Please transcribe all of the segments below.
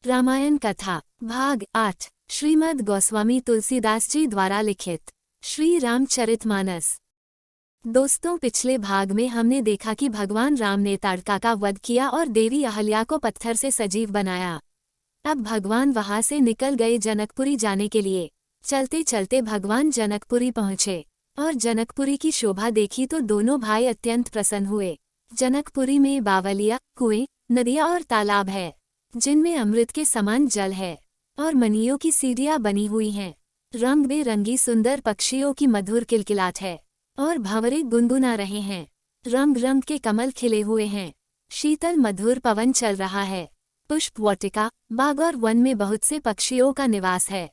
रामायण कथा भाग 8 श्रीमद् गोस्वामी तुलसीदास जी द्वारा लिखित श्री रामचरितमानस। दोस्तों, पिछले भाग में हमने देखा कि भगवान राम ने ताड़का का वध किया और देवी अहल्या को पत्थर से सजीव बनाया। अब भगवान वहां से निकल गए जनकपुरी जाने के लिए। चलते चलते भगवान जनकपुरी पहुंचे और जनकपुरी की शोभा देखी तो दोनों भाई अत्यंत प्रसन्न हुए। जनकपुरी में बावलिया, कुएं, नदियां और तालाब है जिनमें अमृत के समान जल है और मणियों की सीढ़ियां बनी हुई हैं। रंग बेरंगी सुंदर पक्षियों की मधुर किलकिलाहट है और भंवरे गुनगुना रहे हैं। रंग रंग के कमल खिले हुए हैं। शीतल मधुर पवन चल रहा है। पुष्प वाटिका, बाग और वन में बहुत से पक्षियों का निवास है।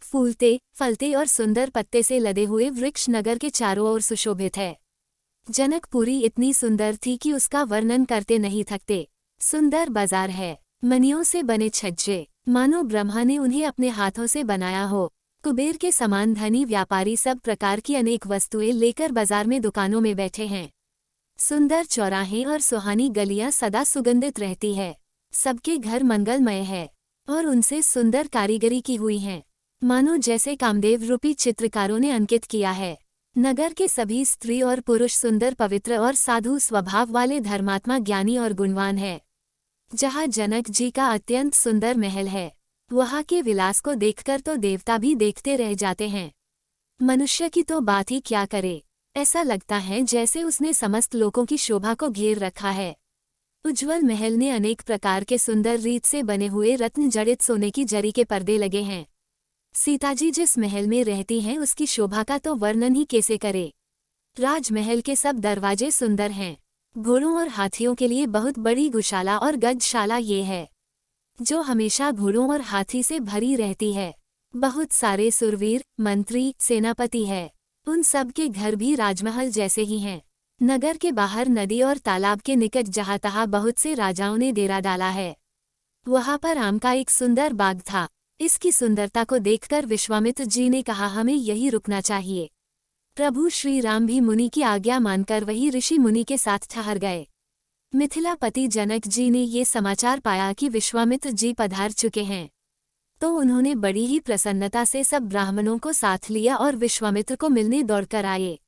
फूलते फलते और सुंदर पत्ते से लदे हुए वृक्ष नगर के चारों ओर सुशोभित है। जनकपुरी इतनी सुंदर थी कि उसका वर्णन करते नहीं थकते। सुंदर बाजार है, मणियों से बने छज्जे, मानो ब्रह्मा ने उन्हें अपने हाथों से बनाया हो। कुबेर के समान धनी व्यापारी सब प्रकार की अनेक वस्तुएं लेकर बाजार में दुकानों में बैठे हैं। सुंदर चौराहे और सुहानी गलियां सदा सुगंधित रहती है। सबके घर मंगलमय है और उनसे सुंदर कारीगरी की हुई है, मानो जैसे कामदेव रूपी चित्रकारों ने अंकित किया है। नगर के सभी स्त्री और पुरुष सुंदर, पवित्र और साधु स्वभाव वाले, धर्मात्मा, ज्ञानी और गुणवान है। जहाँ जनक जी का अत्यंत सुंदर महल है, वहाँ के विलास को देखकर तो देवता भी देखते रह जाते हैं। मनुष्य की तो बात ही क्या करे। ऐसा लगता है जैसे उसने समस्त लोगों की शोभा को घेर रखा है। उज्ज्वल महल ने अनेक प्रकार के सुंदर रीत से बने हुए रत्न जड़ित सोने की जरी के पर्दे लगे हैं। सीताजी जिस महल में रहती हैं उसकी शोभा का तो वर्णन ही कैसे करे। राजमहल के सब दरवाजे सुंदर हैं। घोड़ों और हाथियों के लिए बहुत बड़ी गौशाला और गजशाला ये है, जो हमेशा घोड़ों और हाथी से भरी रहती है। बहुत सारे सुरवीर, मंत्री, सेनापति है। उन सब के घर भी राजमहल जैसे ही हैं। नगर के बाहर नदी और तालाब के निकट जहाँ तहाँ बहुत से राजाओं ने डेरा डाला है। वहाँ पर आम का एक सुंदर बाग था। इसकी सुंदरता को देखकर विश्वामित्र जी ने कहा, हमें यही रुकना चाहिए। प्रभु श्री राम भी मुनि की आज्ञा मानकर वही ऋषि मुनि के साथ ठहर गए। मिथिलापति जनक जी ने ये समाचार पाया कि विश्वामित्र जी पधार चुके हैं, तो उन्होंने बड़ी ही प्रसन्नता से सब ब्राह्मणों को साथ लिया और विश्वामित्र को मिलने दौड़कर आए।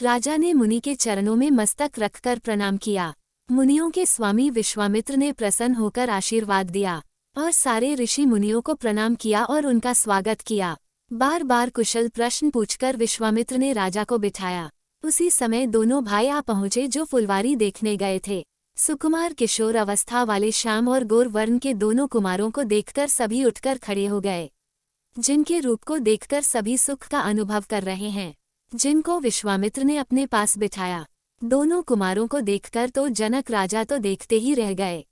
राजा ने मुनि के चरणों में मस्तक रखकर प्रणाम किया। मुनियों के स्वामी विश्वामित्र ने प्रसन्न होकर आशीर्वाद दिया और सारे ऋषि मुनियों को प्रणाम किया और उनका स्वागत किया। बार बार कुशल प्रश्न पूछकर विश्वामित्र ने राजा को बिठाया। उसी समय दोनों भाई आ पहुंचे जो फुलवारी देखने गए थे। सुकुमार किशोर अवस्था वाले श्याम और गोर वर्ण के दोनों कुमारों को देखकर सभी उठकर खड़े हो गए, जिनके रूप को देखकर सभी सुख का अनुभव कर रहे हैं, जिनको विश्वामित्र ने अपने पास बिठाया। दोनों कुमारों को देखकर तो जनक राजा तो देखते ही रह गए।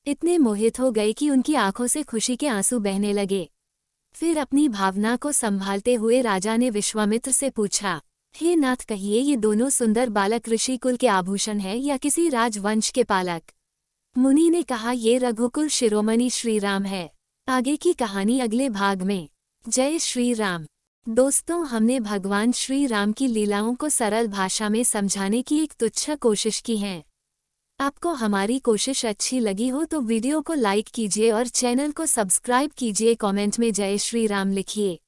इतने मोहित हो गए कि उनकी आंखों से खुशी के आंसू बहने लगे। फिर अपनी भावना को संभालते हुए राजा ने विश्वामित्र से पूछा, हे नाथ, कहिए ये दोनों सुंदर बालक ऋषि कुल के आभूषण है या किसी राजवंश के पालक? मुनि ने कहा, ये रघुकुल शिरोमणि श्री राम है। आगे की कहानी अगले भाग में। जय श्री राम। दोस्तों, हमने भगवान श्री राम की लीलाओं को सरल भाषा में समझाने की एक तुच्छ कोशिश की है। आपको हमारी कोशिश अच्छी लगी हो तो वीडियो को लाइक कीजिए और चैनल को सब्सक्राइब कीजिए। कमेंट में जय श्री राम लिखिए।